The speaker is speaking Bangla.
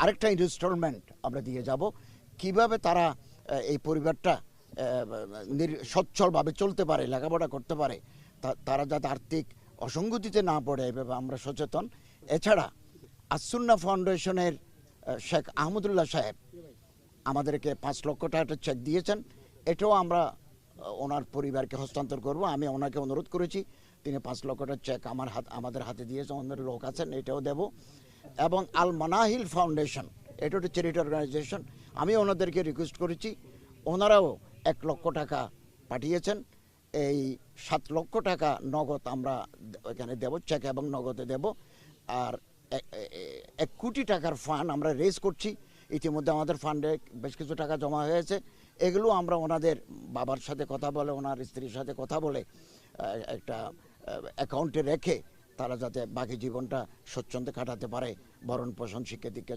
আরেকটা ইনস্টলমেন্ট আমরা দিয়ে যাব, কিভাবে তারা এই পরিবারটা সচ্ছলভাবে চলতে পারে, লেখাপড়া করতে পারে, তারা যাতে আর্থিক অসঙ্গতিতে না পড়ে, এভাবে আমরা সচেতন। এছাড়া আসুন্না ফাউন্ডেশনের শেখ আহমদুল্লাহ সাহেব আমাদেরকে ৫ লক্ষ টাকা চেক দিয়েছেন, এটাও আমরা ওনার পরিবারকে হস্তান্তর করব। আমি ওনাকে অনুরোধ করেছি, তিনি ৫ লক্ষ টাকার চেক আমাদের হাতে দিয়েছেন, অন্যের লোক আছেন, এটাও দেব। এবং আল মানাহিল ফাউন্ডেশন, এটা একটা চ্যারিটি অর্গানাইজেশন, আমি ওনাদেরকে রিকোয়েস্ট করেছি, ওনারাও ১ লক্ষ টাকা পাঠিয়েছেন। এই ৭ লক্ষ টাকা নগদ আমরা এখানে দেব, চেক এবং নগদে দেব। আর ১ কোটি টাকার ফান্ড আমরা রেজ করছি, ইতিমধ্যে আমাদের ফান্ডে বেশ কিছু টাকা জমা হয়েছে। এগুলো আমরা ওনাদের বাবার সাথে কথা বলে, ওনার স্ত্রীর সাথে কথা বলে একটা অ্যাকাউন্টে রেখে তারা যাতে বাকি জীবনটা স্বচ্ছন্দে কাটাতে পারে, ভরণ পোষণ, শিক্ষা দীক্ষা